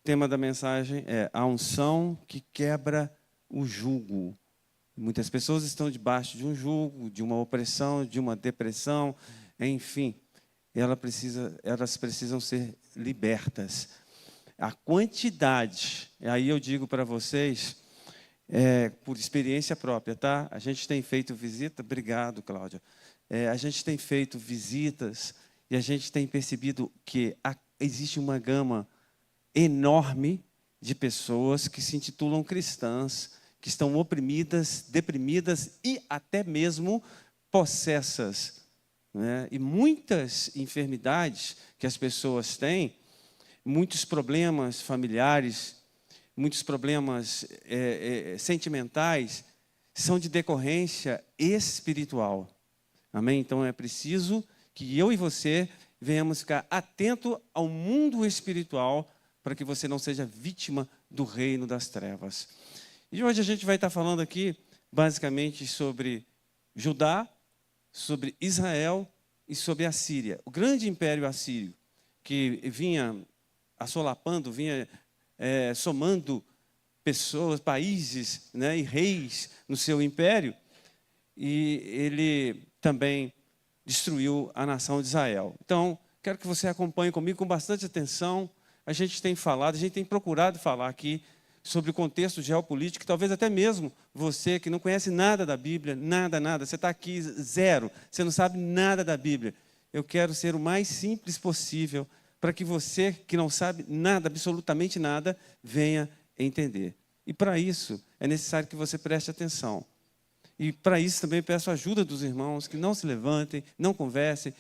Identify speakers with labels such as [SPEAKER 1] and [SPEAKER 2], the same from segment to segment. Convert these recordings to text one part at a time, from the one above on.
[SPEAKER 1] tema da mensagem é a unção que quebra o jugo. Muitas pessoas estão debaixo de um jugo, de uma opressão, de uma depressão, enfim, elas precisam ser libertas. A quantidade, aí eu digo para vocês, por experiência própria, tá? A gente tem feito visita, obrigado, Cláudia. A gente tem feito visitas e a gente tem percebido que existe uma gama enorme de pessoas que se intitulam cristãs, que estão oprimidas, deprimidas e até mesmo possessas, né? E muitas enfermidades que as pessoas têm, muitos problemas familiares, muitos problemas sentimentais, são de decorrência espiritual. Amém? Então, é preciso que eu e você venhamos ficar atento ao mundo espiritual para que você não seja vítima do reino das trevas. E hoje a gente vai estar falando aqui, basicamente, sobre Judá, sobre Israel e sobre a Síria. O grande império assírio, que vinha assolapando, vinha somando pessoas, países, né, e reis no seu império, e ele também destruiu a nação de Israel. Então, quero que você acompanhe comigo com bastante atenção. A gente tem procurado falar aqui sobre o contexto geopolítico, talvez até mesmo você que não conhece nada da Bíblia, nada, você está aqui zero, você não sabe nada da Bíblia. Eu quero ser o mais simples possível para que você que não sabe nada, absolutamente nada, venha entender. E para isso é necessário que você preste atenção. E para isso também peço a ajuda dos irmãos, que não se levantem, não conversem,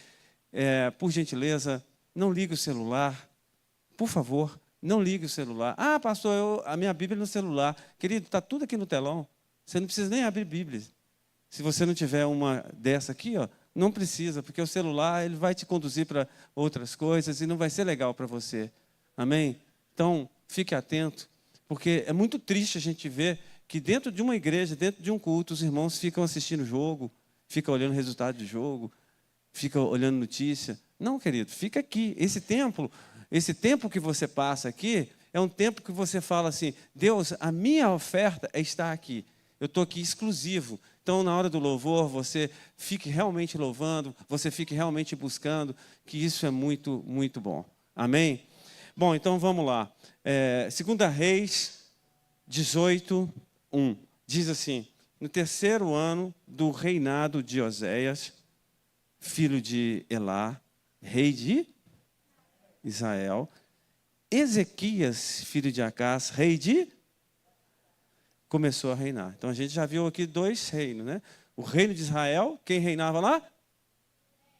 [SPEAKER 1] por gentileza, não ligue o celular, por favor, não ligue o celular. Ah, pastor, a minha Bíblia é no celular. Querido, está tudo aqui no telão. Você não precisa nem abrir Bíblia. Se você não tiver uma dessa aqui, ó, não precisa, porque o celular ele vai te conduzir para outras coisas e não vai ser legal para você. Amém? Então, fique atento, porque é muito triste a gente ver que dentro de uma igreja, dentro de um culto, os irmãos ficam assistindo o jogo, ficam olhando o resultado do jogo, ficam olhando notícia. Não, querido, fica aqui. Esse tempo que você passa aqui, é um tempo que você fala assim, Deus, a minha oferta é estar aqui. Eu estou aqui exclusivo. Então, na hora do louvor, você fique realmente louvando, você fique realmente buscando, que isso é muito, muito bom. Amém? Bom, então vamos lá. 2 Reis 18:1. Diz assim, no terceiro ano do reinado de Oséias, filho de Elá, rei de Israel, Ezequias, filho de Acás, rei de... começou a reinar. Então, a gente já viu aqui dois reinos, né? O reino de Israel, quem reinava lá?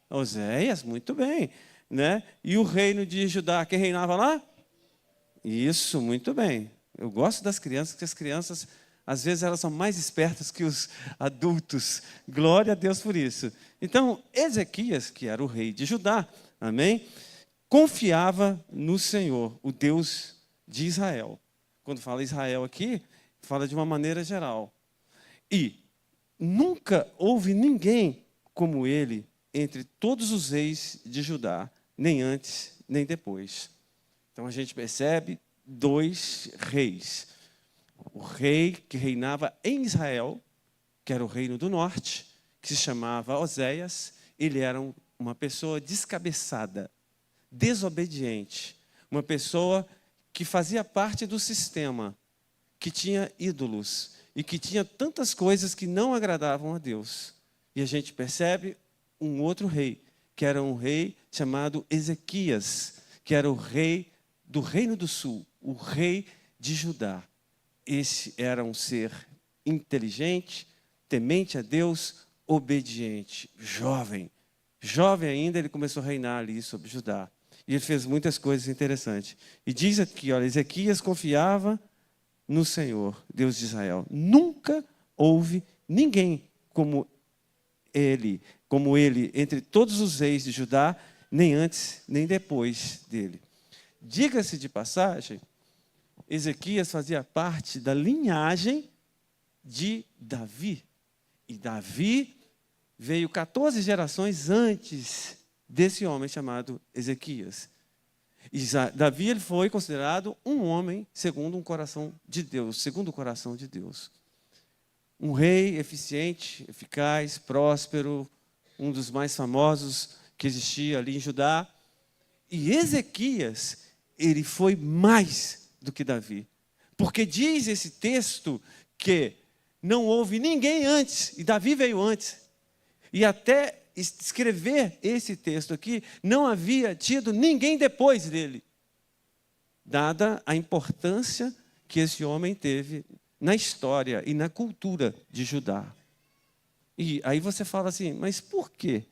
[SPEAKER 1] Oséias, muito bem. Né? E o reino de Judá, quem reinava lá? Isso, muito bem. Eu gosto das crianças, porque as crianças, às vezes, elas são mais espertas que os adultos. Glória a Deus por isso. Então, Ezequias, que era o rei de Judá, amém? Confiava no Senhor, o Deus de Israel. Quando fala Israel aqui, fala de uma maneira geral. E nunca houve ninguém como ele entre todos os reis de Judá, nem antes, nem depois. Então a gente percebe dois reis. O rei que reinava em Israel, que era o reino do norte, que se chamava Oséias, ele era uma pessoa descabeçada, desobediente, uma pessoa que fazia parte do sistema, que tinha ídolos e que tinha tantas coisas que não agradavam a Deus. E a gente percebe um outro rei, que era um rei chamado Ezequias, que era o rei do Reino do Sul, o rei de Judá. Esse era um ser inteligente, temente a Deus, obediente, jovem. Jovem ainda, ele começou a reinar ali sobre Judá. E ele fez muitas coisas interessantes. E diz aqui, olha, Ezequias confiava no Senhor, Deus de Israel. Nunca houve ninguém como ele, entre todos os reis de Judá, nem antes, nem depois dele. Diga-se de passagem, Ezequias fazia parte da linhagem de Davi. E Davi veio 14 gerações antes desse homem chamado Ezequias. Davi ele foi considerado um homem segundo um coração de Deus, segundo o coração de Deus. Um rei eficiente, eficaz, próspero, um dos mais famosos que existia ali em Judá. E Ezequias, ele foi mais do que Davi. Porque diz esse texto que não houve ninguém antes, e Davi veio antes. E até escrever esse texto aqui, não havia tido ninguém depois dele, dada a importância que esse homem teve na história e na cultura de Judá. E aí você fala assim, mas por quê?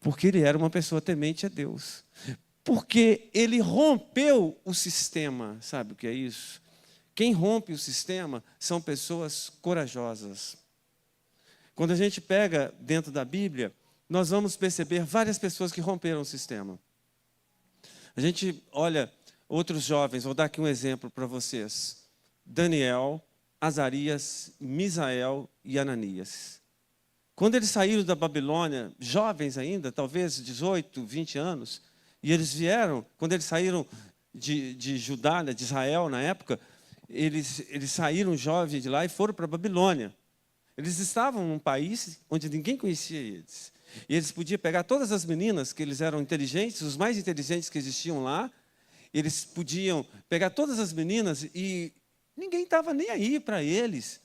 [SPEAKER 1] Porque ele era uma pessoa temente a Deus. Porque ele rompeu o sistema. Sabe o que é isso? Quem rompe o sistema são pessoas corajosas. Quando a gente pega dentro da Bíblia, nós vamos perceber várias pessoas que romperam o sistema. A gente olha outros jovens, vou dar aqui um exemplo para vocês. Daniel, Azarias, Misael e Ananias. Quando eles saíram da Babilônia, jovens ainda, talvez 18, 20 anos, e eles vieram, quando eles saíram de Judá, de Israel na época, eles saíram jovens de lá e foram para a Babilônia. Eles estavam num país onde ninguém conhecia eles. E eles podiam pegar todas as meninas, que eles eram inteligentes, os mais inteligentes que existiam lá, eles podiam pegar todas as meninas e ninguém estava nem aí para eles.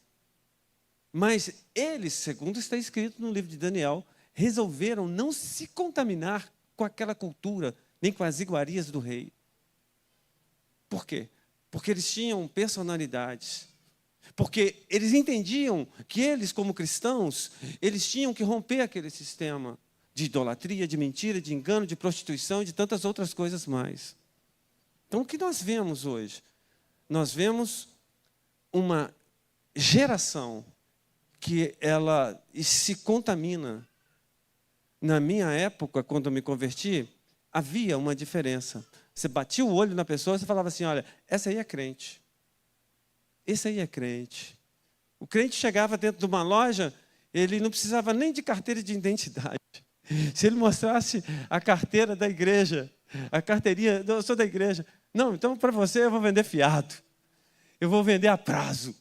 [SPEAKER 1] Mas eles, segundo está escrito no livro de Daniel, resolveram não se contaminar com aquela cultura, nem com as iguarias do rei. Por quê? Porque eles tinham personalidades. Porque eles entendiam que eles, como cristãos, eles tinham que romper aquele sistema de idolatria, de mentira, de engano, de prostituição e de tantas outras coisas mais. Então, o que nós vemos hoje? Nós vemos uma geração que ela se contamina. Na minha época, quando eu me converti, havia uma diferença. Você batia o olho na pessoa e falava assim, olha, essa aí é crente. Esse aí é crente. O crente chegava dentro de uma loja, ele não precisava nem de carteira de identidade. Se ele mostrasse a carteira da igreja, a carteirinha, eu sou da igreja. Não, então para você eu vou vender fiado. Eu vou vender a prazo.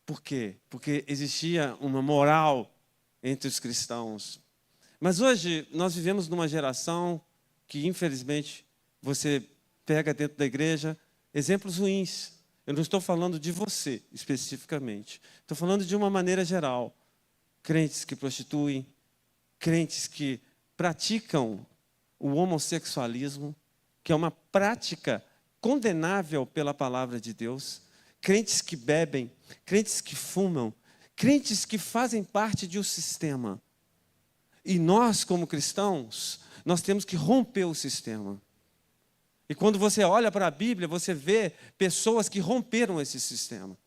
[SPEAKER 1] Por quê? Porque existia uma moral entre os cristãos. Mas hoje nós vivemos numa geração que, infelizmente, você pega dentro da igreja exemplos ruins. Eu não estou falando de você, especificamente. Estou falando de uma maneira geral. Crentes que prostituem, crentes que praticam o homossexualismo, que é uma prática condenável pela palavra de Deus. Crentes que bebem, crentes que fumam, crentes que fazem parte de um sistema. E nós, como cristãos, nós temos que romper o sistema. E quando você olha para a Bíblia, você vê pessoas que romperam esse sistema.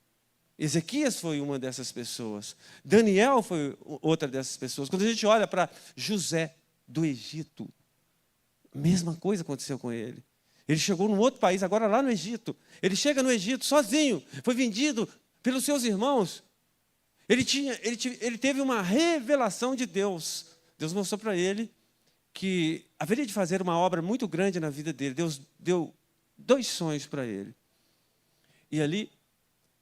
[SPEAKER 1] Ezequias foi uma dessas pessoas. Daniel foi outra dessas pessoas. Quando a gente olha para José do Egito, a mesma coisa aconteceu com ele. Ele chegou num outro país, agora lá no Egito. Ele chega no Egito sozinho, foi vendido pelos seus irmãos. Ele teve uma revelação de Deus. Deus mostrou para ele que haveria de fazer uma obra muito grande na vida dele. Deus deu 2 sonhos para ele. E ali,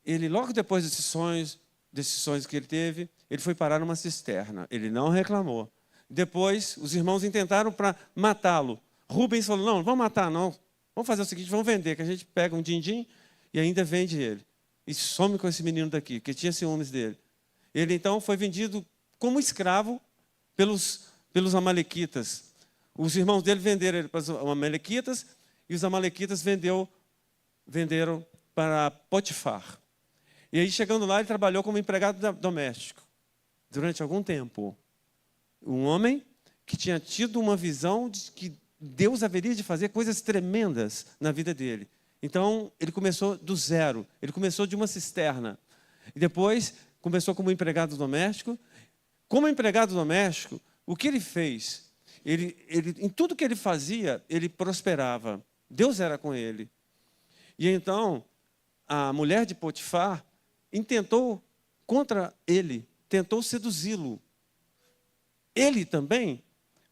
[SPEAKER 1] ele logo depois desses sonhos que ele teve, ele foi parar numa cisterna. Ele não reclamou. Depois, os irmãos intentaram para matá-lo. Rubens falou, não vamos matar não. Vamos fazer o seguinte, vamos vender, que a gente pega um din-din e ainda vende ele. E some com esse menino daqui, que tinha ciúmes dele. Ele então foi vendido como escravo pelos amalequitas. Os irmãos dele venderam ele para os amalequitas e os amalequitas venderam para Potifar. E aí, chegando lá, ele trabalhou como empregado doméstico durante algum tempo. Um homem que tinha tido uma visão de que Deus haveria de fazer coisas tremendas na vida dele. Então, ele começou do zero. Ele começou de uma cisterna. E depois, começou como empregado doméstico. Como empregado doméstico, o que ele fez? Em tudo que ele fazia, ele prosperava. Deus era com ele. E então, a mulher de Potifar intentou contra ele, tentou seduzi-lo. Ele também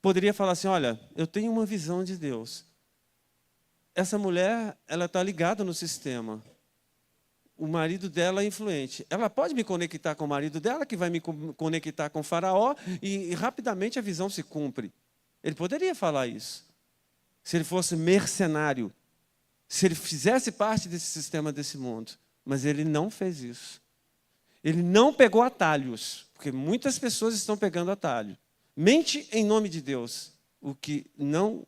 [SPEAKER 1] poderia falar assim, olha, eu tenho uma visão de Deus. essa mulher, ela está ligada no sistema. O marido dela é influente. Ela pode me conectar com o marido dela, que vai me conectar com o faraó, e rapidamente a visão se cumpre. Ele poderia falar isso. Se ele fosse mercenário, se ele fizesse parte desse sistema desse mundo. Mas ele não fez isso. Ele não pegou atalhos, porque muitas pessoas estão pegando atalho. Mente em nome de Deus, o que não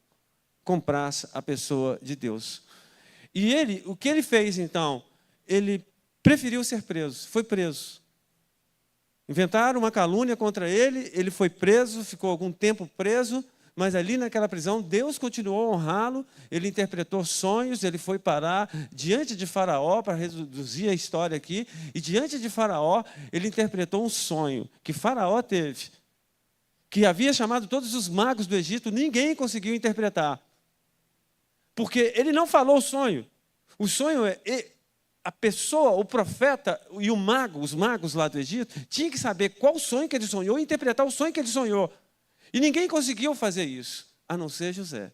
[SPEAKER 1] comprasse a pessoa de Deus. E ele, o que ele fez então? Ele preferiu ser preso, foi preso. Inventaram uma calúnia contra ele, ele foi preso, ficou algum tempo preso, mas ali naquela prisão, Deus continuou a honrá-lo, ele interpretou sonhos, ele foi parar diante de Faraó, para reduzir a história aqui, e diante de Faraó, ele interpretou um sonho que Faraó teve, que havia chamado todos os magos do Egito, ninguém conseguiu interpretar. Porque ele não falou o sonho. O sonho é... A pessoa, o profeta e o mago, os magos lá do Egito, tinham que saber qual sonho que ele sonhou e interpretar o sonho que ele sonhou. E ninguém conseguiu fazer isso, a não ser José.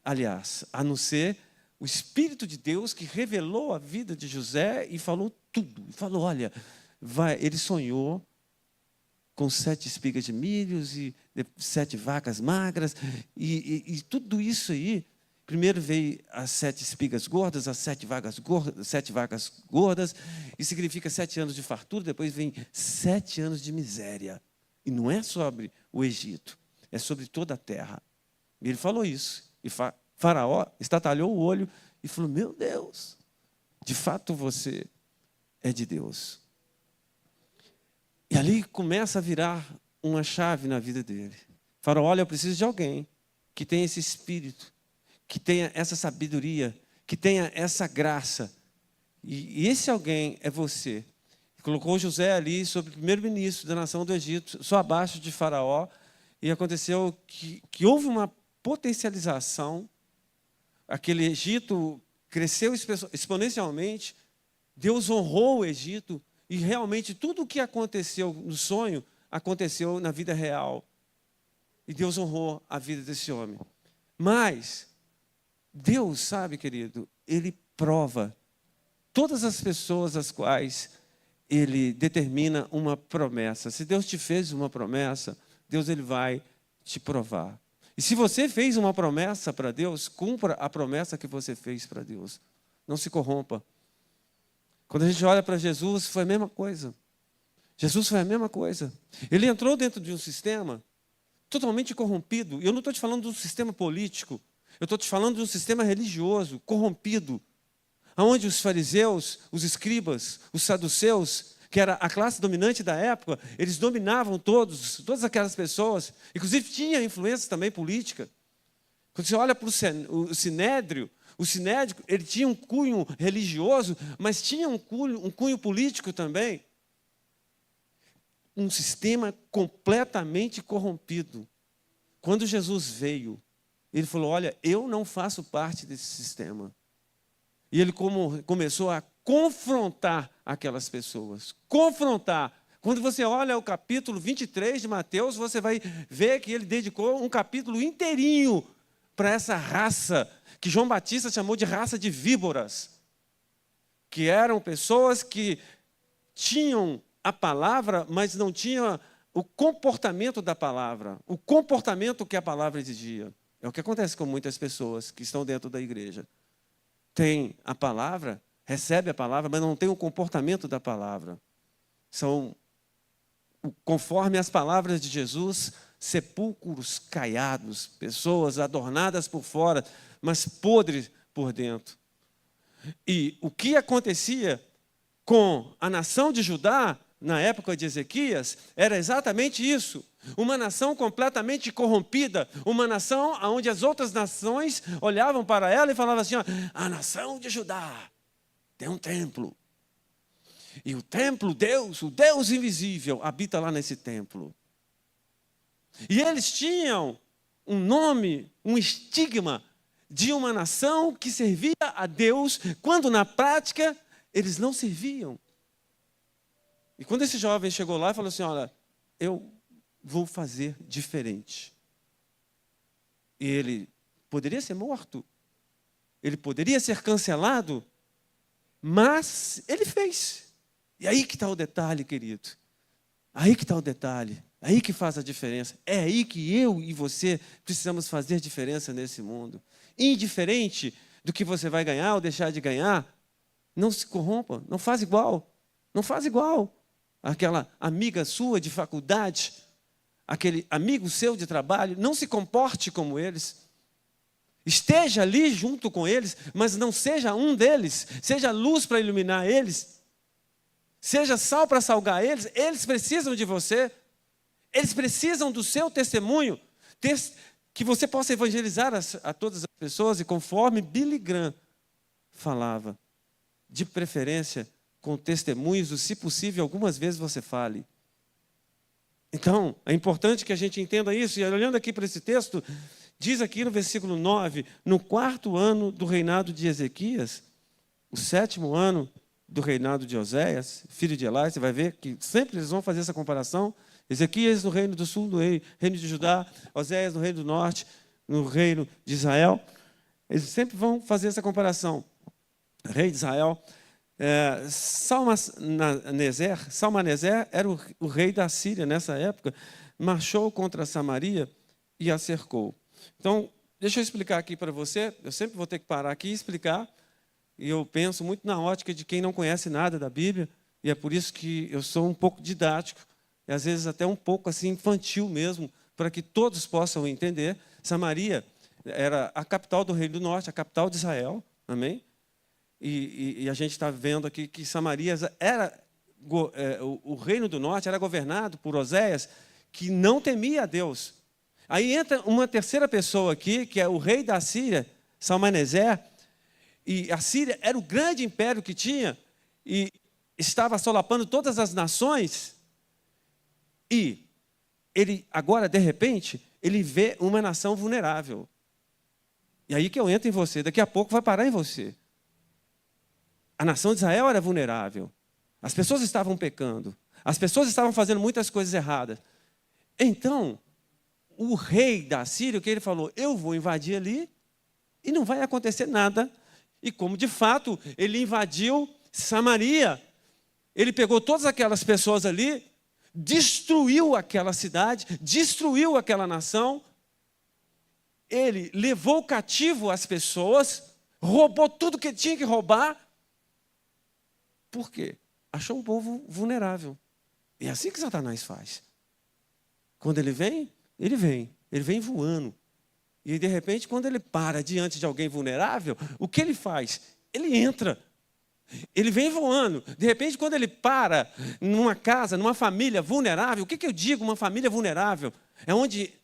[SPEAKER 1] Aliás, a não ser o Espírito de Deus que revelou a vida de José e falou tudo. Falou, olha, ele sonhou com 7 espigas de milhos e 7 vacas magras e tudo isso aí. Primeiro veio as 7 espigas gordas, as 7 vacas gordas, e significa 7 anos de fartura, depois vem 7 anos de miséria. E não é sobre o Egito, é sobre toda a terra. E ele falou isso. E Faraó estatalhou o olho e falou, meu Deus, de fato você é de Deus. E ali começa a virar uma chave na vida dele. Faraó, olha, eu preciso de alguém que tenha esse espírito, que tenha essa sabedoria, que tenha essa graça. E esse alguém é você. Colocou José ali sobre o primeiro-ministro da nação do Egito, só abaixo de Faraó, e aconteceu que houve uma potencialização, aquele Egito cresceu exponencialmente, Deus honrou o Egito, e realmente tudo o que aconteceu no sonho, aconteceu na vida real. E Deus honrou a vida desse homem. Mas Deus, sabe, querido, Ele prova todas as pessoas às quais Ele determina uma promessa. Se Deus te fez uma promessa, Deus ele vai te provar. E se você fez uma promessa para Deus, cumpra a promessa que você fez para Deus. Não se corrompa. Quando a gente olha para Jesus, foi a mesma coisa. Jesus foi a mesma coisa. Ele entrou dentro de um sistema totalmente corrompido. E eu não estou te falando de um sistema político. Eu estou te falando de um sistema religioso, corrompido. Onde os fariseus, os escribas, os saduceus, que era a classe dominante da época, eles dominavam todas aquelas pessoas. Inclusive tinha influência também política. Quando você olha para o Sinédrio, ele tinha um cunho religioso, mas tinha um cunho político também. Um sistema completamente corrompido. Quando Jesus veio, ele falou, olha, eu não faço parte desse sistema. E ele começou a confrontar aquelas pessoas. Confrontar. Quando você olha o capítulo 23 de Mateus, você vai ver que ele dedicou um capítulo inteirinho para essa raça, que João Batista chamou de raça de víboras, que eram pessoas que tinham a palavra, mas não tinham o comportamento da palavra, o comportamento que a palavra exigia. É o que acontece com muitas pessoas que estão dentro da igreja. Tem a palavra, recebe a palavra, mas não tem o comportamento da palavra. São, conforme as palavras de Jesus, sepulcros caiados, pessoas adornadas por fora, mas podres por dentro. E o que acontecia com a nação de Judá, na época de Ezequias, era exatamente isso. Uma nação completamente corrompida, uma nação onde as outras nações olhavam para ela e falavam assim, ó, a nação de Judá tem um templo. E o templo, Deus, o Deus invisível, habita lá nesse templo. E eles tinham um nome, um estigma de uma nação que servia a Deus, quando na prática eles não serviam. E quando esse jovem chegou lá e falou assim, olha, eu vou fazer diferente. E ele poderia ser morto, ele poderia ser cancelado, mas ele fez. E aí que está o detalhe, querido. Aí que está o detalhe. Aí que faz a diferença. É aí que eu e você precisamos fazer diferença nesse mundo. Indiferente do que você vai ganhar ou deixar de ganhar, não se corrompa, não faz igual. Não faz igual. Aquela amiga sua de faculdade, aquele amigo seu de trabalho, não se comporte como eles. Esteja ali junto com eles, mas não seja um deles. Seja luz para iluminar eles. Seja sal para salgar eles. Eles precisam de você. Eles precisam do seu testemunho. Que você possa evangelizar a todas as pessoas. E conforme Billy Graham falava, de preferência com testemunhos, se possível, algumas vezes você fale. Então, é importante que a gente entenda isso. E olhando aqui para esse texto, diz aqui no versículo 9, no 4º ano do reinado de Ezequias, o 7º ano do reinado de Oséias, filho de Elá, você vai ver que sempre eles vão fazer essa comparação. Ezequias no reino do sul, no reino de Judá, Oséias no reino do norte, no reino de Israel. Eles sempre vão fazer essa comparação. Rei de Israel. Salmaneser era o rei da Síria nessa época, marchou contra Samaria e a cercou. Então, deixa eu explicar aqui para você, eu sempre vou ter que parar aqui e explicar, e eu penso muito na ótica de quem não conhece nada da Bíblia, e é por isso que eu sou um pouco didático, e às vezes até um pouco assim infantil mesmo, para que todos possam entender. Samaria era a capital do Reino do Norte, a capital de Israel, amém? E a gente está vendo aqui que Samaria era, o Reino do Norte era governado por Oséias, que não temia a Deus. Aí entra uma terceira pessoa aqui, que é o rei da Síria, Salmaneser, e a Síria era o grande império que tinha, e estava solapando todas as nações, e ele, agora, de repente, ele vê uma nação vulnerável. E aí que eu entro em você, daqui a pouco vai parar em você. A nação de Israel era vulnerável. As pessoas estavam pecando. As pessoas estavam fazendo muitas coisas erradas. Então, o rei da Síria, o que ele falou? Eu vou invadir ali e não vai acontecer nada. E como, de fato, ele invadiu Samaria, ele pegou todas aquelas pessoas ali, destruiu aquela cidade, destruiu aquela nação, ele levou cativo as pessoas, roubou tudo que tinha que roubar. Por quê? Achou um povo vulnerável. E é assim que Satanás faz. Quando ele vem voando. E de repente, quando ele para diante de alguém vulnerável, o que ele faz? Ele entra. Ele vem voando. De repente, quando ele para numa casa, numa família vulnerável, o que eu digo, uma família vulnerável? É onde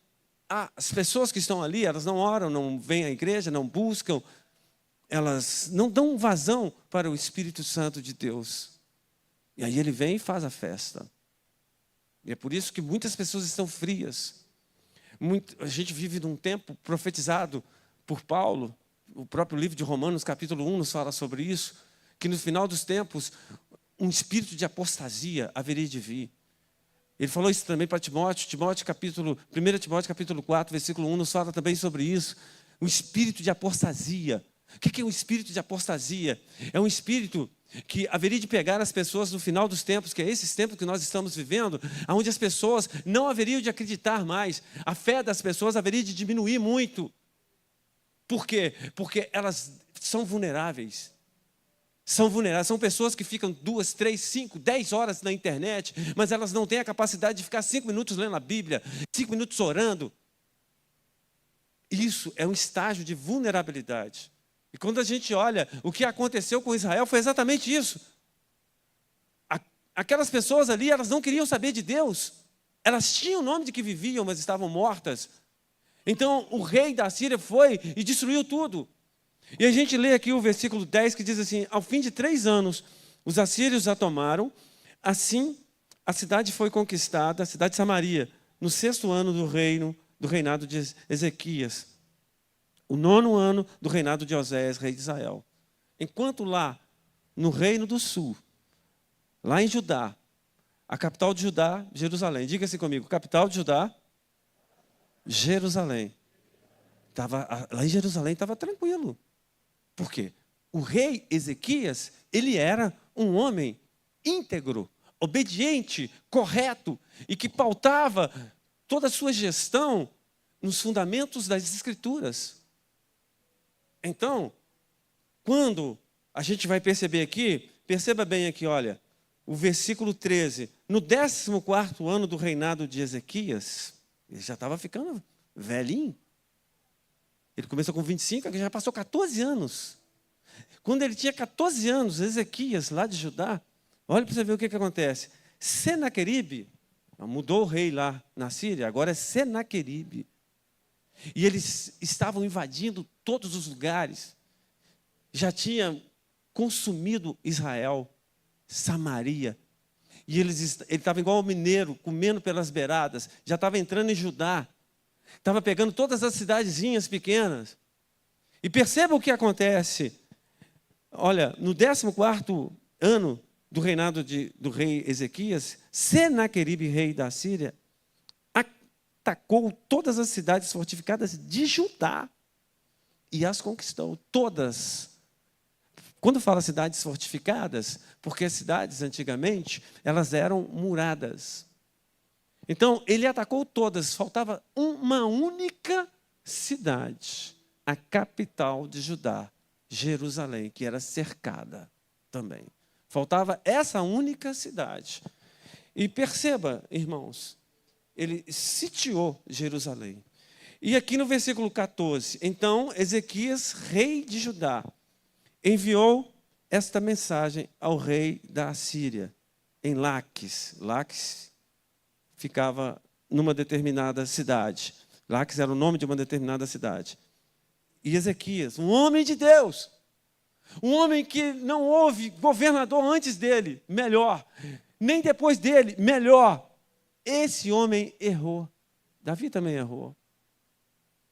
[SPEAKER 1] as pessoas que estão ali, elas não oram, não vêm à igreja, não buscam, elas não dão vazão para o Espírito Santo de Deus. E aí ele vem e faz a festa. E é por isso que muitas pessoas estão frias. A gente vive num tempo profetizado por Paulo. O próprio livro de Romanos, capítulo 1, nos fala sobre isso. Que no final dos tempos, um espírito de apostasia haveria de vir. Ele falou isso também para Timóteo. 1 Timóteo capítulo 4, versículo 1, nos fala também sobre isso. Um espírito de apostasia. O que é um espírito de apostasia? É um espírito que haveria de pegar as pessoas no final dos tempos, que é esses tempos que nós estamos vivendo, onde as pessoas não haveriam de acreditar mais. A fé das pessoas haveria de diminuir muito. Por quê? Porque elas são vulneráveis. São vulneráveis, são pessoas que ficam 2, 3, 5, 10 horas na internet, mas elas não têm a capacidade de ficar 5 minutos lendo a Bíblia, 5 minutos orando. Isso é um estágio de vulnerabilidade. E quando a gente olha o que aconteceu com Israel, foi exatamente isso. Aquelas pessoas ali, elas não queriam saber de Deus. Elas tinham o nome de que viviam, mas estavam mortas. Então, o rei da Síria foi e destruiu tudo. E a gente lê aqui o versículo 10, que diz assim: ao fim de 3 anos, os assírios a tomaram. Assim, a cidade foi conquistada, a cidade de Samaria, no 6º ano do reinado de Ezequias. O 9º ano do reinado de Oséias, rei de Israel. Enquanto lá, no reino do sul, lá em Judá, a capital de Judá, Jerusalém. Diga-se comigo, capital de Judá, Jerusalém. Lá em Jerusalém estava tranquilo. Por quê? O rei Ezequias, ele era um homem íntegro, obediente, correto, e que pautava toda a sua gestão nos fundamentos das Escrituras. Então, quando a gente vai perceber aqui, perceba bem aqui, olha, o versículo 13. No 14º ano do reinado de Ezequias, ele já estava ficando velhinho. Ele começou com 25, já passou 14 anos. Quando ele tinha 14 anos, Ezequias, lá de Judá, olha para você ver o que acontece. Senaqueribe, mudou o rei lá na Síria, agora é Senaqueribe. E eles estavam invadindo todos os lugares. Já tinha consumido Israel, Samaria. E ele estava igual ao mineiro, comendo pelas beiradas. Já estava entrando em Judá. Estava pegando todas as cidadezinhas pequenas. E perceba o que acontece. Olha, no 14º ano do reinado do rei Ezequias, Senaqueribe, rei da Síria, atacou todas as cidades fortificadas de Judá e as conquistou, todas. Quando fala cidades fortificadas, porque as cidades antigamente, elas eram muradas. Então, ele atacou todas, faltava uma única cidade, a capital de Judá, Jerusalém, que era cercada também. Faltava essa única cidade. E perceba, irmãos, ele sitiou Jerusalém. E aqui no versículo 14, então Ezequias, rei de Judá, enviou esta mensagem ao rei da Assíria, em Laques. Laques ficava numa determinada cidade. Laques era o nome de uma determinada cidade. E Ezequias, um homem de Deus, um homem que não houve governador antes dele, melhor, nem depois dele, melhor. Esse homem errou. Davi também errou.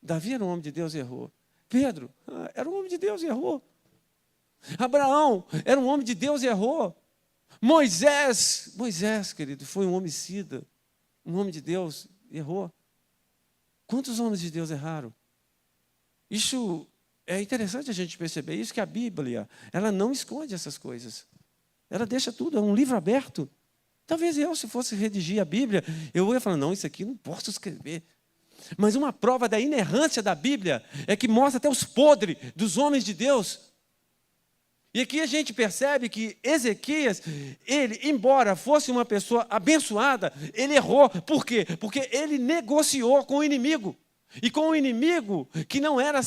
[SPEAKER 1] Davi era um homem de Deus e errou. Pedro era um homem de Deus e errou. Abraão era um homem de Deus e errou. Moisés, querido, foi um homicida, um homem de Deus e errou. Quantos homens de Deus erraram? Isso é interessante a gente perceber isso, que a Bíblia, ela não esconde essas coisas. Ela deixa tudo, é um livro aberto. Talvez eu, se fosse redigir a Bíblia, eu ia falar, não, isso aqui não posso escrever. Mas uma prova da inerrância da Bíblia é que mostra até os podres dos homens de Deus. E aqui a gente percebe que Ezequias, ele, embora fosse uma pessoa abençoada, ele errou. Por quê? Porque ele negociou com o inimigo. E com o inimigo que não era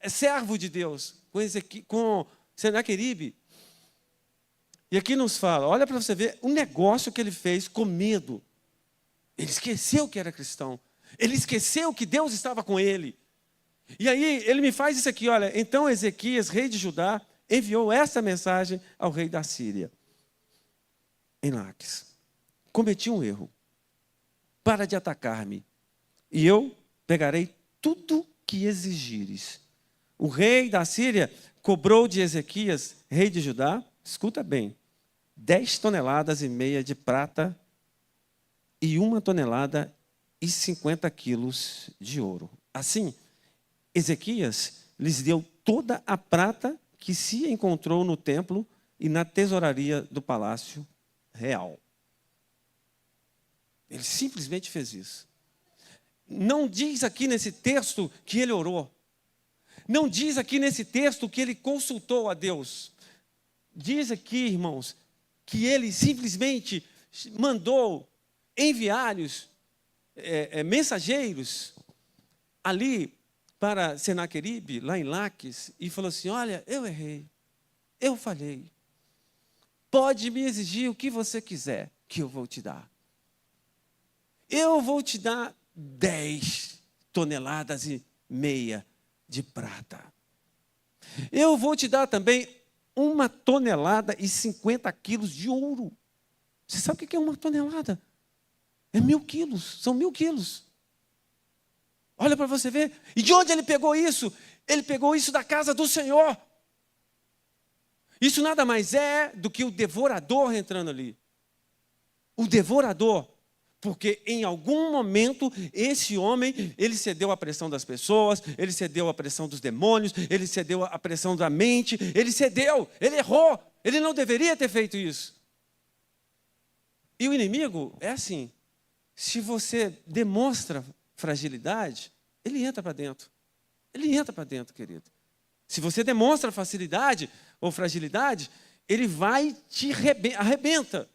[SPEAKER 1] servo de Deus, com Senaqueribe. E aqui nos fala, olha para você ver o negócio que ele fez com medo. Ele esqueceu que era cristão. Ele esqueceu que Deus estava com ele. E aí ele me faz isso aqui, olha. Então Ezequias, rei de Judá, enviou essa mensagem ao rei da Síria, em Laques. Cometi um erro. Para de atacar-me, e eu pegarei tudo que exigires. O rei da Síria cobrou de Ezequias, rei de Judá, escuta bem, 10,5 toneladas de prata e 1,50 tonelada de ouro. Assim, Ezequias lhes deu toda a prata que se encontrou no templo e na tesouraria do palácio real. Ele simplesmente fez isso. Não diz aqui nesse texto que ele orou. Não diz aqui nesse texto que ele consultou a Deus. Diz aqui, irmãos, que ele simplesmente mandou enviários, mensageiros, ali para Senaqueribe, lá em Laques, e falou assim, olha, eu errei, eu falhei. Pode me exigir o que você quiser, que eu vou te dar. Eu vou te dar 10,5 toneladas de prata. Eu vou te dar também 1,50 tonelada de ouro. Você sabe o que é 1 tonelada? É 1.000 quilos, são 1.000 quilos. Olha para você ver. E de onde ele pegou isso? Ele pegou isso da casa do Senhor. Isso nada mais é do que o devorador entrando ali. O devorador. Porque em algum momento esse homem, ele cedeu à pressão das pessoas, ele cedeu à pressão dos demônios, ele cedeu à pressão da mente, ele cedeu, ele errou, ele não deveria ter feito isso. E o inimigo é assim, se você demonstra fragilidade, ele entra para dentro. Ele entra para dentro, querido. Se você demonstra facilidade ou fragilidade, ele vai te arrebenta.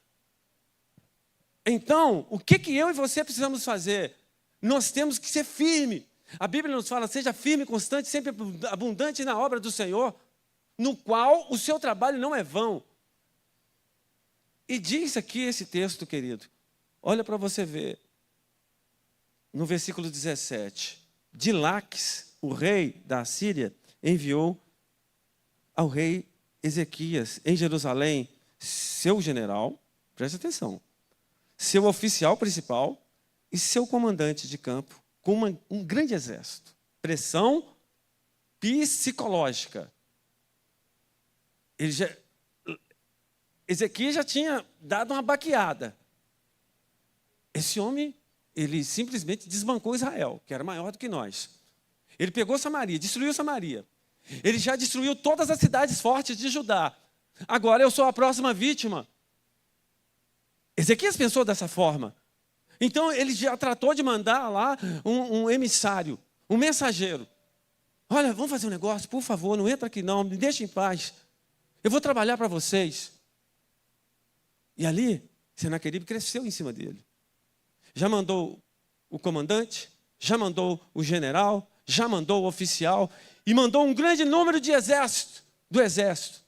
[SPEAKER 1] Então, o que eu e você precisamos fazer? Nós temos que ser firme. A Bíblia nos fala, seja firme, constante, sempre abundante na obra do Senhor, no qual o seu trabalho não é vão. E diz aqui esse texto, querido, olha para você ver, no versículo 17, de Laques, o rei da Assíria, enviou ao rei Ezequias, em Jerusalém, seu general, preste atenção, seu oficial principal e seu comandante de campo, com um grande exército. Pressão psicológica. Ezequias já tinha dado uma baqueada. Esse homem, ele simplesmente desbancou Israel, que era maior do que nós. Ele pegou Samaria, destruiu Samaria. Ele já destruiu todas as cidades fortes de Judá. Agora eu sou a próxima vítima. Ezequias pensou dessa forma. Então ele já tratou de mandar lá um emissário, um mensageiro. Olha, vamos fazer um negócio, por favor, não entra aqui não, me deixa em paz. Eu vou trabalhar para vocês. E ali, Senaqueribe cresceu em cima dele. Já mandou o comandante, já mandou o general, já mandou o oficial e mandou um grande número do exército.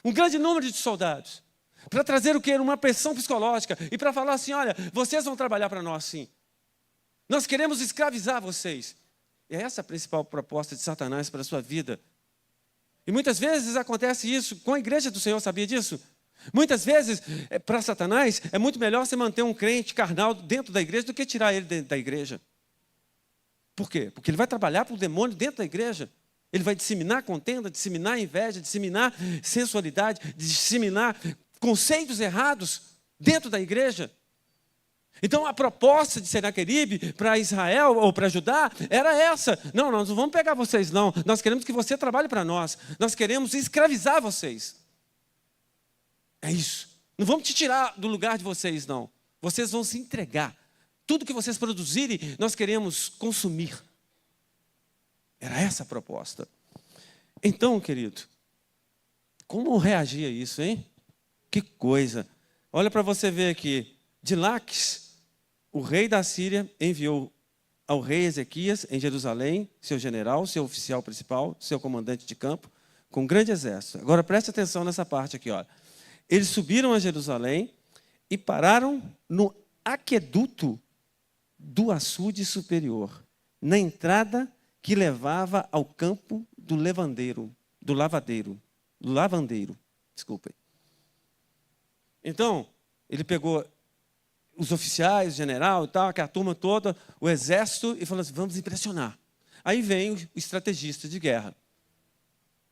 [SPEAKER 1] Um grande número de soldados. Para trazer o quê? Uma pressão psicológica. E para falar assim, olha, vocês vão trabalhar para nós sim. Nós queremos escravizar vocês. E é essa a principal proposta de Satanás para a sua vida. E muitas vezes acontece isso com a igreja do Senhor, sabia disso? Muitas vezes, para Satanás, é muito melhor você manter um crente carnal dentro da igreja do que tirar ele dentro da igreja. Por quê? Porque ele vai trabalhar para o demônio dentro da igreja. Ele vai disseminar contenda, disseminar inveja, disseminar sensualidade, disseminar conceitos errados dentro da igreja. Então a proposta de Senaqueribe para Israel ou para Judá era essa. Não, nós não vamos pegar vocês não. Nós queremos que você trabalhe para nós. Nós queremos escravizar vocês. É isso. Não vamos te tirar do lugar de vocês não. Vocês vão se entregar. Tudo que vocês produzirem, nós queremos consumir. Era essa a proposta. Então, querido, como reagir a isso, hein? Que coisa. Olha para você ver aqui. De Laques, o rei da Síria enviou ao rei Ezequias, em Jerusalém, seu general, seu oficial principal, seu comandante de campo, com um grande exército. Agora preste atenção nessa parte aqui. Olha. Eles subiram a Jerusalém e pararam no aqueduto do açude superior, na entrada que levava ao campo do lavadeiro. Desculpem. Então, ele pegou os oficiais, o general e tal, aquela turma toda, o exército, e falou assim, vamos impressionar. Aí vem o estrategista de guerra.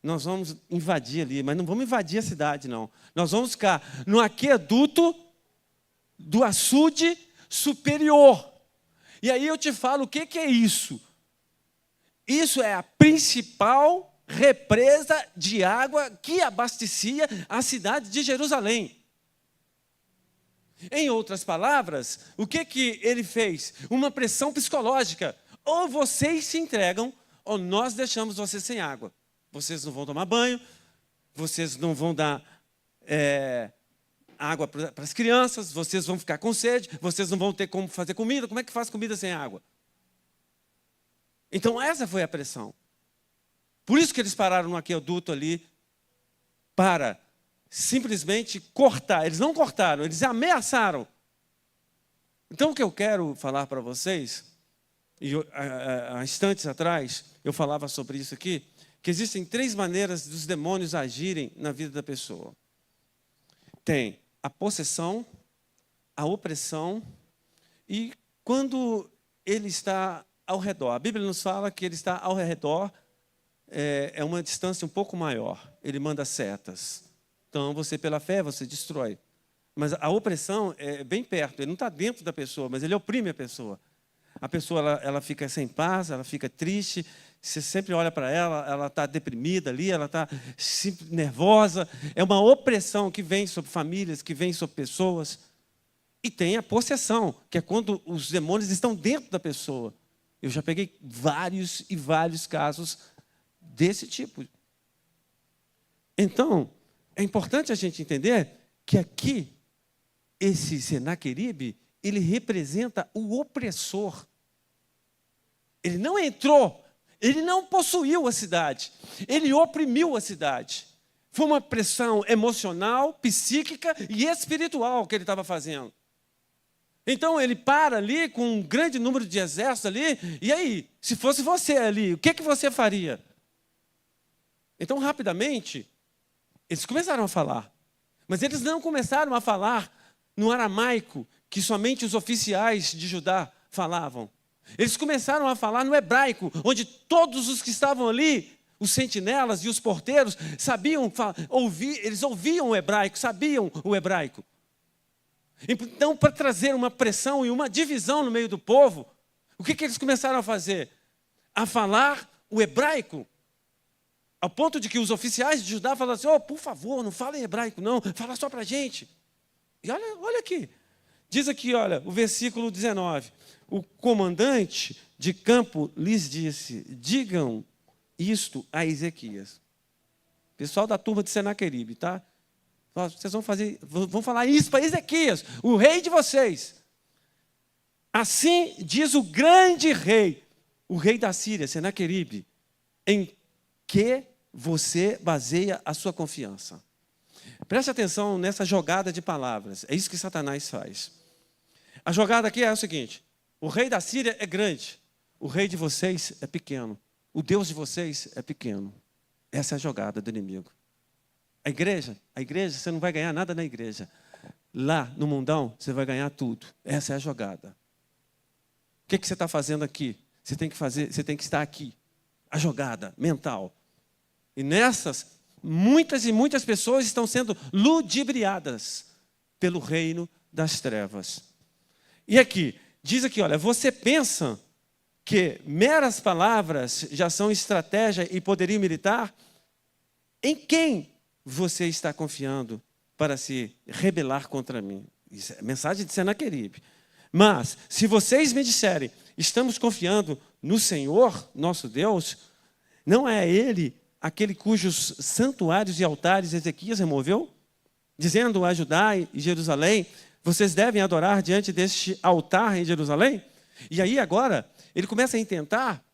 [SPEAKER 1] Nós vamos invadir ali, mas não vamos invadir a cidade, não. Nós vamos ficar no aqueduto do açude superior. E aí eu te falo, o que é isso? Isso é a principal represa de água que abastecia a cidade de Jerusalém. Em outras palavras, o que ele fez? Uma pressão psicológica. Ou vocês se entregam, ou nós deixamos vocês sem água. Vocês não vão tomar banho, vocês não vão dar água para as crianças, vocês vão ficar com sede, vocês não vão ter como fazer comida. Como é que faz comida sem água? Então essa foi a pressão. Por isso que eles pararam no aqueduto ali para simplesmente cortar. Eles não cortaram, eles ameaçaram. Então o que eu quero falar para vocês, e há instantes atrás eu falava sobre isso aqui, que existem 3 maneiras dos demônios agirem na vida da pessoa. Tem a possessão, a opressão e quando ele está ao redor. A Bíblia nos fala que ele está ao redor, é uma distância um pouco maior. Ele manda setas. Então, você pela fé, você destrói. Mas a opressão é bem perto. Ele não está dentro da pessoa, mas ele oprime a pessoa. A pessoa ela fica sem paz, ela fica triste. Você sempre olha para ela, ela está deprimida ali, ela está nervosa. É uma opressão que vem sobre famílias, que vem sobre pessoas. E tem a possessão, que é quando os demônios estão dentro da pessoa. Eu já peguei vários e vários casos desse tipo. Então, é importante a gente entender que aqui, esse Senaqueribe, ele representa o opressor. Ele não entrou, ele não possuiu a cidade, ele oprimiu a cidade. Foi uma pressão emocional, psíquica e espiritual que ele estava fazendo. Então ele para ali com um grande número de exércitos ali, e aí, se fosse você ali, o que você faria? Então, rapidamente, eles começaram a falar. Mas eles não começaram a falar no aramaico, que somente os oficiais de Judá falavam. Eles começaram a falar no hebraico, onde todos os que estavam ali, os sentinelas e os porteiros, sabiam ouvir, eles ouviam o hebraico, sabiam o hebraico. Então, para trazer uma pressão e uma divisão no meio do povo, o que eles começaram a fazer? A falar o hebraico. Ao ponto de que os oficiais de Judá falaram assim, por favor, não fala em hebraico não, fala só para a gente. E olha aqui, diz aqui, olha, o versículo 19. O comandante de campo lhes disse, digam isto a Ezequias. Pessoal da turma de Senaqueribe, tá? Vocês vão falar isso para Ezequias, o rei de vocês. Assim diz o grande rei, o rei da Síria, Senaqueribe, em que você baseia a sua confiança. Preste atenção nessa jogada de palavras. É isso que Satanás faz. A jogada aqui é o seguinte. O rei da Síria é grande. O rei de vocês é pequeno. O Deus de vocês é pequeno. Essa é a jogada do inimigo. A igreja, você não vai ganhar nada na igreja. Lá no mundão, você vai ganhar tudo. Essa é a jogada. O que você está fazendo aqui? Você tem que estar aqui. A jogada mental. E nessas, muitas e muitas pessoas estão sendo ludibriadas pelo reino das trevas. E aqui, diz aqui, olha, você pensa que meras palavras já são estratégia e poderio militar? Em quem você está confiando para se rebelar contra mim? Isso é mensagem de Senaqueribe. Mas, se vocês me disserem, estamos confiando no Senhor, nosso Deus, não é Ele aquele cujos santuários e altares Ezequias removeu? Dizendo a Judá e Jerusalém, vocês devem adorar diante deste altar em Jerusalém? E aí agora, ele começa a intentar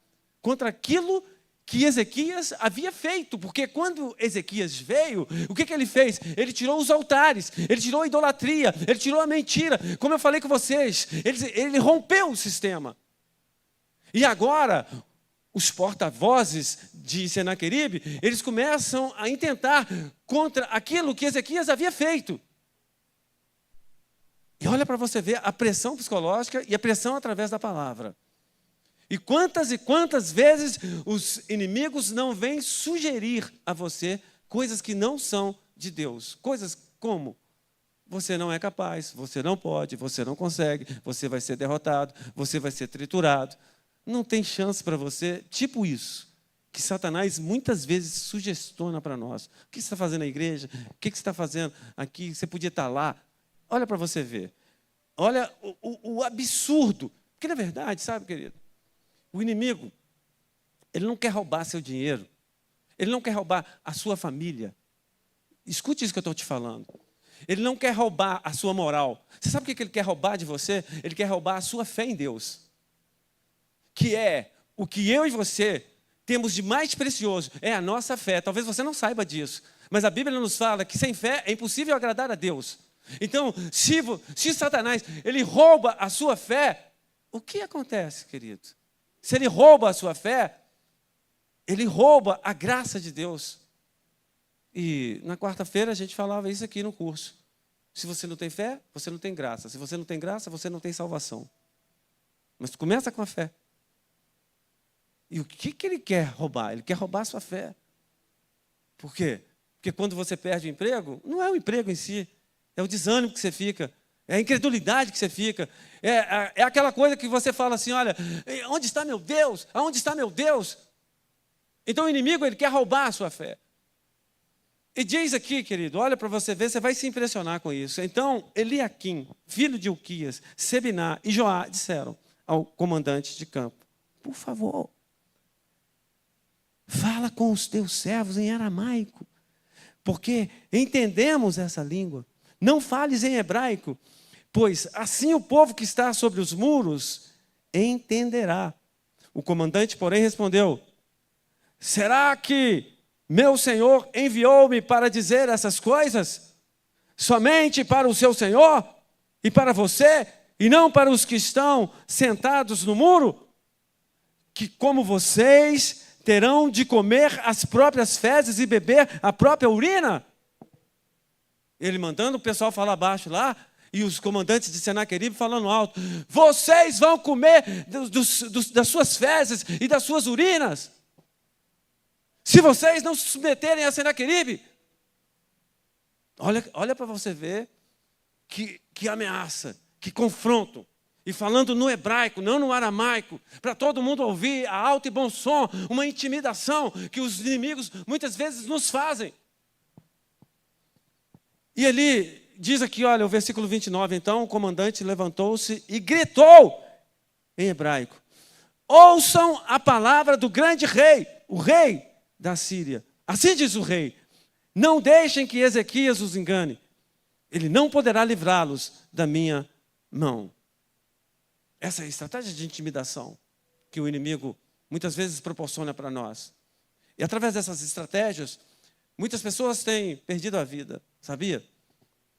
[SPEAKER 1] contra aquilo que Ezequias havia feito, porque quando Ezequias veio, o que ele fez? Ele tirou os altares, ele tirou a idolatria, ele tirou a mentira, como eu falei com vocês, ele rompeu o sistema. E agora, os porta-vozes de Senaqueribe, eles começam a intentar contra aquilo que Ezequias havia feito. E olha para você ver a pressão psicológica e a pressão através da palavra. E quantas vezes os inimigos não vêm sugerir a você coisas que não são de Deus. Coisas como, você não é capaz, você não pode, você não consegue, você vai ser derrotado, você vai ser triturado. Não tem chance para você, tipo isso, que Satanás muitas vezes sugestiona para nós. O que você está fazendo na igreja? O que você está fazendo aqui? Você podia estar lá. Olha para você ver. Olha o absurdo. Porque, na verdade, sabe, querido, o inimigo, ele não quer roubar seu dinheiro. Ele não quer roubar a sua família. Escute isso que eu estou te falando. Ele não quer roubar a sua moral. Você sabe o que ele quer roubar de você? Ele quer roubar a sua fé em Deus. Que é o que eu e você temos de mais precioso. É a nossa fé. Talvez você não saiba disso. Mas a Bíblia nos fala que sem fé é impossível agradar a Deus. Então, se Satanás ele rouba a sua fé, o que acontece, querido? Se ele rouba a sua fé, ele rouba a graça de Deus. E na quarta-feira a gente falava isso aqui no curso. Se você não tem fé, você não tem graça. Se você não tem graça, você não tem salvação. Mas começa com a fé. E o que ele quer roubar? Ele quer roubar a sua fé. Por quê? Porque quando você perde o emprego, não é o emprego em si. é o desânimo que você fica, é a incredulidade que você fica, é aquela coisa que você fala assim, olha, onde está meu Deus? Aonde está meu Deus? Então o inimigo, ele quer roubar a sua fé. E diz aqui, querido, olha para você ver, você vai se impressionar com isso. Então, Eliaquim, filho de Ilquias, Sebiná e Joá disseram ao comandante de campo, por favor, fala com os teus servos em aramaico, porque entendemos essa língua. Não fales em hebraico, pois assim o povo que está sobre os muros entenderá. O comandante, porém, respondeu, será que meu senhor enviou-me para dizer essas coisas? Somente para o seu senhor e para você, e não para os que estão sentados no muro? Que como vocês terão de comer as próprias fezes e beber a própria urina? Ele mandando o pessoal falar baixo lá, e os comandantes de Senaqueribe falando alto, vocês vão comer das suas fezes e das suas urinas, se vocês não se submeterem a Senaqueribe. Olha para você ver que ameaça, que confronto. E falando no hebraico, não no aramaico, para todo mundo ouvir a alto e bom som, uma intimidação que os inimigos muitas vezes nos fazem. E ele diz aqui, olha, o versículo 29, então o comandante levantou-se e gritou em hebraico, ouçam a palavra do grande rei, o rei da Síria. Assim diz o rei, não deixem que Ezequias os engane, ele não poderá livrá-los da minha mão. Essa é a estratégia de intimidação que o inimigo muitas vezes proporciona para nós. E através dessas estratégias, muitas pessoas têm perdido a vida, sabia?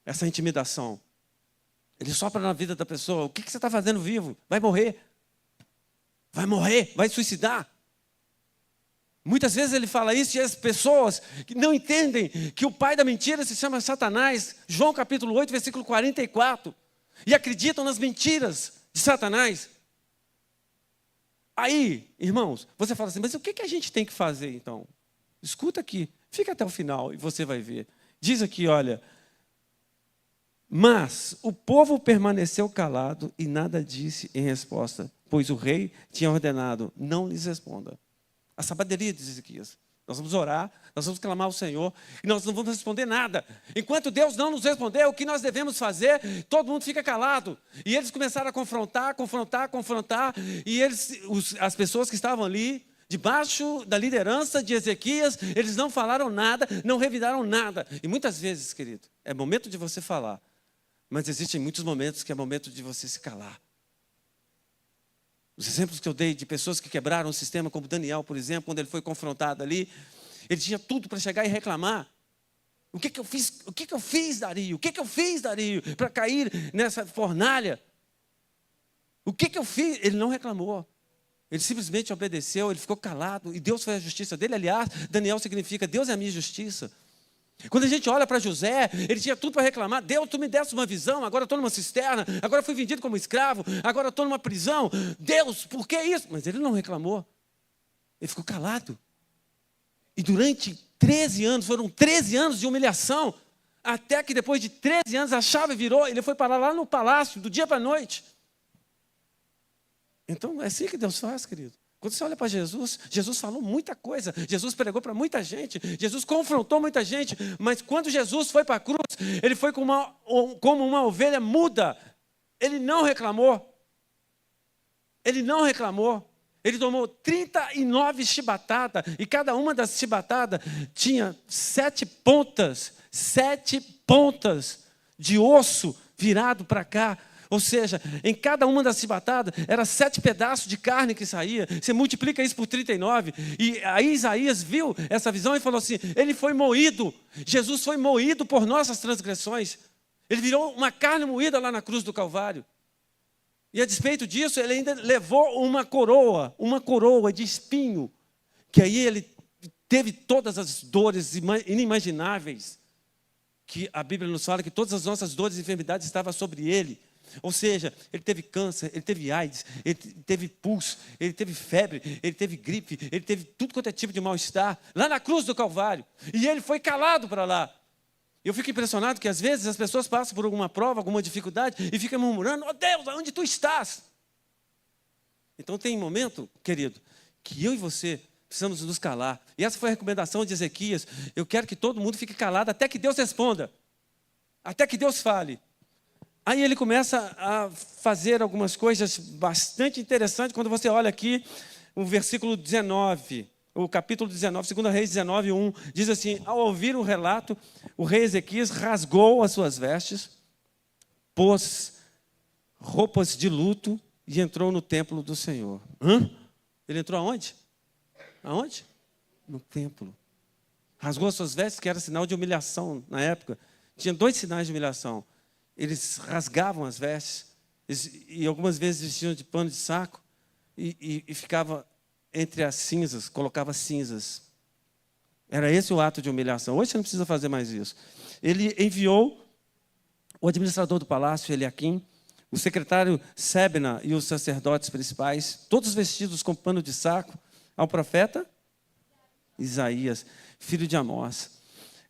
[SPEAKER 1] Essa intimidação. Ele sopra na vida da pessoa, o que você está fazendo vivo? Vai morrer, vai suicidar. Muitas vezes ele fala isso e as pessoas que não entendem que o pai da mentira se chama Satanás, João capítulo 8, versículo 44, e acreditam nas mentiras de Satanás. Aí, irmãos, você fala assim, mas o que a gente tem que fazer então? Escuta aqui, fica até o final e você vai ver. Diz aqui, olha, mas o povo permaneceu calado e nada disse em resposta, pois o rei tinha ordenado, não lhes responda. A sabedoria de Ezequias. Nós vamos orar, nós vamos clamar ao Senhor e nós não vamos responder nada. Enquanto Deus não nos responder o que nós devemos fazer, todo mundo fica calado. E eles começaram a confrontar, e as pessoas que estavam ali, debaixo da liderança de Ezequias, eles não falaram nada, não revidaram nada. E muitas vezes, querido, é momento de você falar, mas existem muitos momentos que é momento de você se calar. Os exemplos que eu dei de pessoas que quebraram o sistema, como Daniel, por exemplo, quando ele foi confrontado ali, ele tinha tudo para chegar e reclamar. O que eu fiz? O que eu fiz, Dario? O que eu fiz, Dario, para cair nessa fornalha? O que eu fiz? Ele não reclamou. Ele simplesmente obedeceu, ele ficou calado, e Deus foi a justiça dele. Aliás, Daniel significa Deus é a minha justiça. Quando a gente olha para José, ele tinha tudo para reclamar. Deus, tu me deste uma visão, agora estou numa cisterna, agora fui vendido como escravo, agora estou numa prisão. Deus, por que isso? Mas ele não reclamou. Ele ficou calado. E durante 13 anos, foram 13 anos de humilhação, até que depois de 13 anos a chave virou, ele foi parar lá no palácio, do dia para a noite. Então, é assim que Deus faz, querido. Quando você olha para Jesus, Jesus falou muita coisa, Jesus pregou para muita gente, Jesus confrontou muita gente, mas quando Jesus foi para a cruz, ele foi como uma ovelha muda, ele não reclamou, ele tomou 39 chibatadas, e cada uma das chibatadas tinha 7 pontas de osso virado para cá. Ou seja, em cada uma das chibatadas, era 7 pedaços de carne que saía. Você multiplica isso por 39. E aí Isaías viu essa visão e falou assim, ele foi moído. Jesus foi moído por nossas transgressões. Ele virou uma carne moída lá na cruz do Calvário. E a despeito disso, ele ainda levou uma coroa de espinho. Que aí ele teve todas as dores inimagináveis. Que a Bíblia nos fala que todas as nossas dores e enfermidades estavam sobre ele. Ou seja, ele teve câncer, ele teve AIDS, ele teve pulso, ele teve febre, ele teve gripe, ele teve tudo quanto é tipo de mal-estar, lá na cruz do Calvário. E ele foi calado para lá. Eu fico impressionado que às vezes as pessoas passam por alguma prova, alguma dificuldade e ficam murmurando: ó Deus, aonde tu estás? Então tem momento, querido, que eu e você precisamos nos calar. E essa foi a recomendação de Ezequias. Eu quero que todo mundo fique calado até que Deus responda. Até que Deus fale. Aí ele começa a fazer algumas coisas bastante interessantes. Quando você olha aqui, o versículo 19, o capítulo 19, 2 Reis 19, 1, diz assim: ao ouvir o relato, o rei Ezequias rasgou as suas vestes, pôs roupas de luto e entrou no templo do Senhor. Ele entrou aonde? Aonde? No templo. Rasgou as suas vestes, que era sinal de humilhação na época. Tinha 2 sinais de humilhação. Eles rasgavam as vestes, e algumas vezes vestiam de pano de saco, e ficava entre as cinzas, colocava cinzas. Era esse o ato de humilhação. Hoje você não precisa fazer mais isso. Ele enviou o administrador do palácio, Eliaquim, o secretário Sebna e os sacerdotes principais, todos vestidos com pano de saco, ao profeta Isaías, filho de Amós.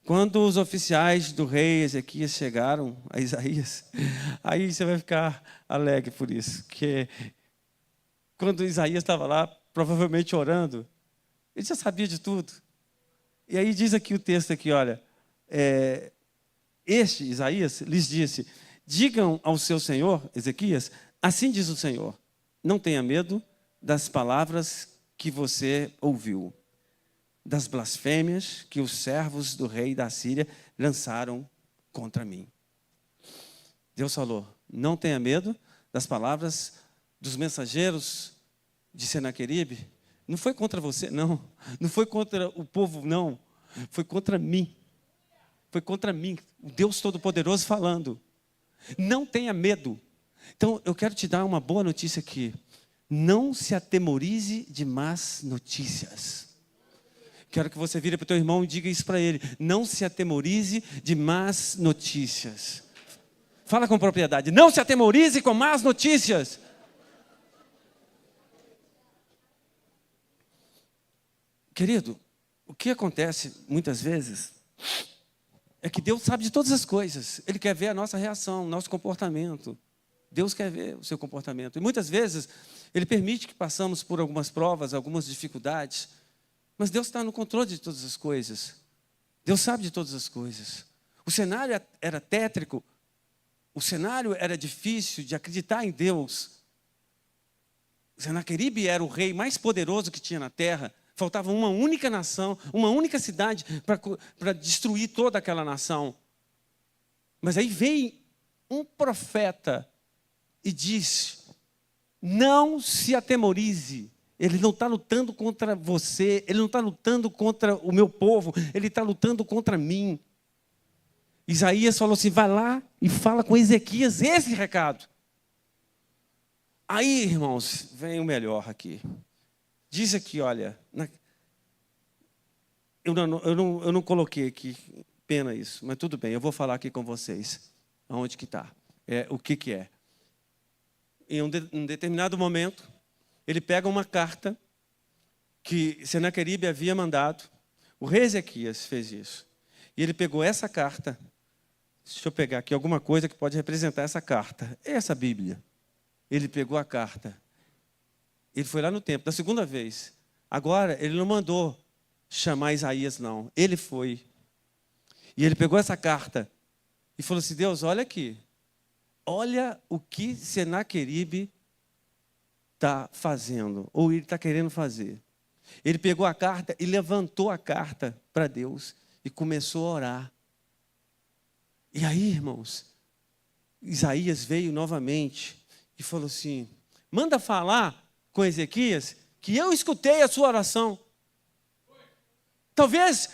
[SPEAKER 1] Quando os oficiais do rei Ezequias chegaram a Isaías, aí você vai ficar alegre por isso, que quando Isaías estava lá, provavelmente orando, ele já sabia de tudo. E aí diz aqui o texto aqui, olha, este Isaías lhes disse: digam ao seu senhor, Ezequias, assim diz o Senhor, não tenha medo das palavras que você ouviu, das blasfêmias que os servos do rei da Síria lançaram contra mim. Deus falou: não tenha medo das palavras dos mensageiros de Senaqueribe. Não foi contra você, não. Não foi contra o povo, não. Foi contra mim. Foi contra mim, o Deus Todo-Poderoso falando. Não tenha medo. Então, eu quero te dar uma boa notícia aqui. Não se atemorize de más notícias. Quero que você vire para o teu irmão e diga isso para ele. Não se atemorize de más notícias. Fala com propriedade. Não se atemorize com más notícias. Querido, o que acontece muitas vezes é que Deus sabe de todas as coisas. Ele quer ver a nossa reação, o nosso comportamento. Deus quer ver o seu comportamento. E muitas vezes Ele permite que passamos por algumas provas, algumas dificuldades. Mas Deus está no controle de todas as coisas. Deus sabe de todas as coisas. O cenário era tétrico. O cenário era difícil de acreditar em Deus. Senaqueribe era o rei mais poderoso que tinha na terra. Faltava uma única nação, uma única cidade para destruir toda aquela nação. Mas aí vem um profeta e diz: não se atemorize. Ele não está lutando contra você, ele não está lutando contra o meu povo, ele está lutando contra mim. Isaías falou assim: vai lá e fala com Ezequias esse recado. Aí, irmãos, vem o melhor aqui. Diz aqui, olha, eu não coloquei aqui, pena isso, mas tudo bem, eu vou falar aqui com vocês, aonde que está, o que é. Em um determinado momento, ele pega uma carta que Senaqueribe havia mandado, o rei Ezequias fez isso, e ele pegou essa carta, deixa eu pegar aqui alguma coisa que pode representar essa carta, essa Bíblia. Ele pegou a carta, ele foi lá no templo, da segunda vez. Agora, ele não mandou chamar Isaías, não. Ele foi. E ele pegou essa carta e falou assim: Deus, olha aqui. Olha o que Senaqueribe está fazendo, ou ele está querendo fazer. Ele pegou a carta e levantou a carta para Deus e começou a orar. E aí, irmãos, Isaías veio novamente e falou assim: manda falar com Ezequias que eu escutei a sua oração. Talvez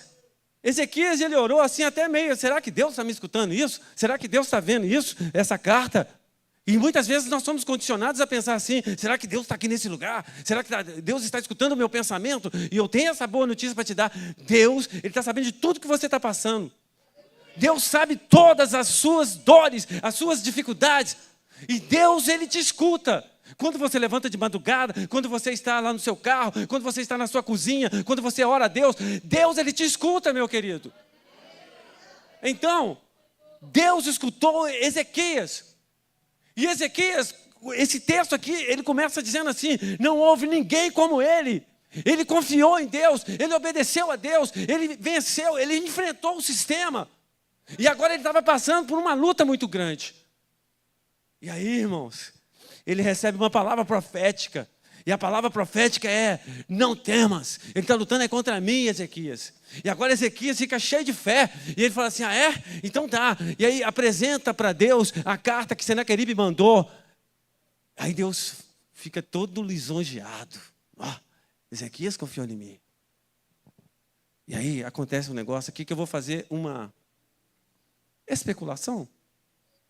[SPEAKER 1] Ezequias, ele orou assim até meio: será que Deus está me escutando isso? Será que Deus está vendo isso? Essa carta? E muitas vezes nós somos condicionados a pensar assim: será que Deus está aqui nesse lugar? Será que Deus está escutando o meu pensamento? E eu tenho essa boa notícia para te dar: Deus, Ele está sabendo de tudo que você está passando. Deus sabe todas as suas dores, as suas dificuldades. E Deus, Ele te escuta. Quando você levanta de madrugada, quando você está lá no seu carro, quando você está na sua cozinha, quando você ora a Deus, Deus, Ele te escuta, meu querido. Então, Deus escutou Ezequias. E Ezequias, esse texto aqui, ele começa dizendo assim: não houve ninguém como ele. Ele confiou em Deus, ele obedeceu a Deus, ele venceu, ele enfrentou o sistema. E agora ele estava passando por uma luta muito grande. E aí, irmãos, ele recebe uma palavra profética. E a palavra profética é: não temas. Ele está lutando contra mim, Ezequias. E agora Ezequias fica cheio de fé. E ele fala assim: ah, é? Então tá. E aí apresenta para Deus a carta que Senaqueribe mandou. Aí Deus fica todo lisonjeado. Ezequias confiou em mim. E aí acontece um negócio aqui que eu vou fazer uma especulação.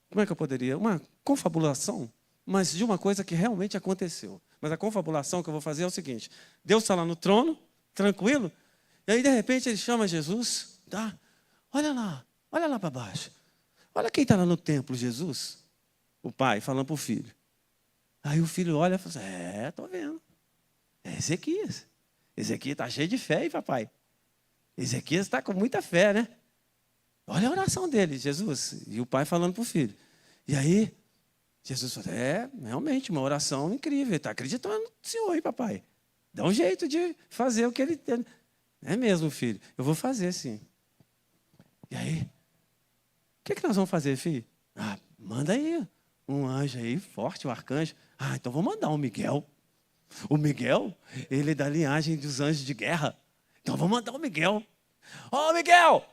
[SPEAKER 1] Como é que eu poderia? Uma confabulação, mas de uma coisa que realmente aconteceu. Mas a confabulação que eu vou fazer é o seguinte: Deus está lá no trono, tranquilo, e aí de repente ele chama Jesus, tá? Olha lá para baixo. Olha quem está lá no templo, Jesus. O pai falando para o filho. Aí o filho olha e fala assim: estou vendo. É Ezequias. Ezequias está cheio de fé, hein, papai? Ezequias está com muita fé, né? Olha a oração dele, Jesus. E o pai falando para o filho. E aí, Jesus falou: realmente, uma oração incrível. Ele está acreditando no Senhor, hein, papai? Dá um jeito de fazer o que ele tem. É mesmo, filho. Eu vou fazer, sim. E aí, o que nós vamos fazer, filho? Manda aí um anjo aí, forte, um arcanjo. Então vou mandar um Miguel. O Miguel, ele é da linhagem dos anjos de guerra. Então vou mandar o Miguel. Miguel!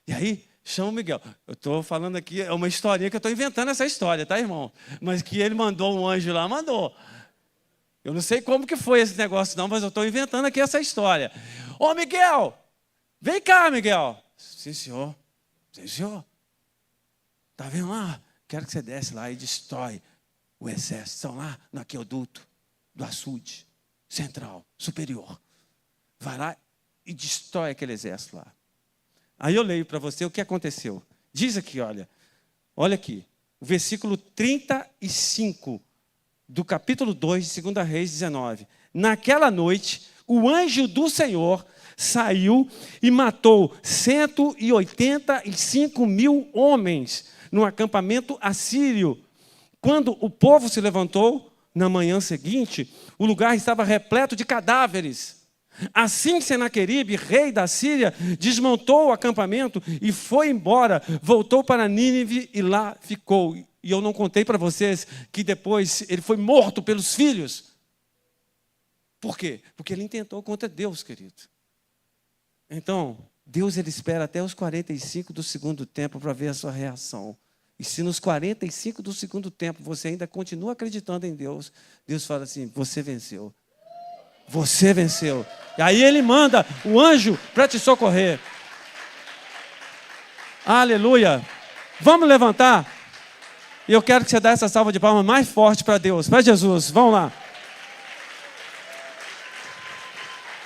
[SPEAKER 1] E aí, chama o Miguel. Eu estou falando aqui, é uma historinha que eu estou inventando essa história, tá, irmão? Mas que ele mandou um anjo lá, mandou. Eu não sei como que foi esse negócio não, mas eu estou inventando aqui essa história. Miguel! Vem cá, Miguel. Sim, senhor. Sim, senhor. Tá vendo lá? Quero que você desce lá e destrói o exército. Estão lá no aqueduto do açude central, superior. Vai lá e destrói aquele exército lá. Aí eu leio para você o que aconteceu. Diz aqui, olha aqui, o versículo 35 do capítulo 2 de 2 Reis 19. Naquela noite, o anjo do Senhor saiu e matou 185.000 homens no acampamento assírio. Quando o povo se levantou, na manhã seguinte, o lugar estava repleto de cadáveres. Assim Senaqueribe, rei da Síria, desmontou o acampamento e foi embora, voltou para Nínive e lá ficou. E eu não contei para vocês que depois ele foi morto pelos filhos. Por quê? Porque ele intentou contra Deus, querido. Então, Deus ele espera até os 45 do segundo tempo para ver a sua reação. E se nos 45 do segundo tempo você ainda continua acreditando em Deus, Deus fala assim: você venceu. Você venceu. E aí ele manda o anjo para te socorrer. Aleluia. Vamos levantar? E eu quero que você dê essa salva de palmas mais forte para Deus, para Jesus. Vamos lá.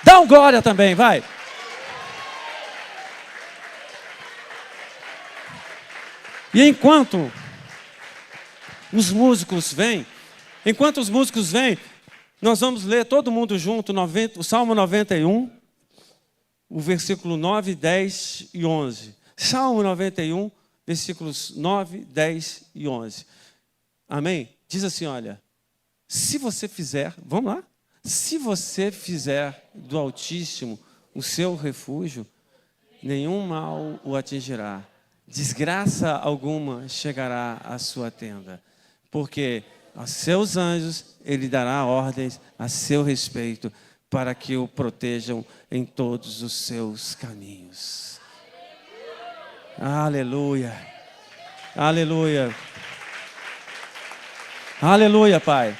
[SPEAKER 1] Dá um glória também, vai. E enquanto os músicos vêm, nós vamos ler todo mundo junto o Salmo 91, o versículo 9, 10 e 11. Salmo 91, versículos 9, 10 e 11. Amém? Diz assim, olha: se você fizer, vamos lá? Se você fizer do Altíssimo o seu refúgio, nenhum mal o atingirá. Desgraça alguma chegará à sua tenda, porque aos seus anjos ele dará ordens a seu respeito, para que o protejam em todos os seus caminhos. Aleluia, aleluia, aleluia, Pai.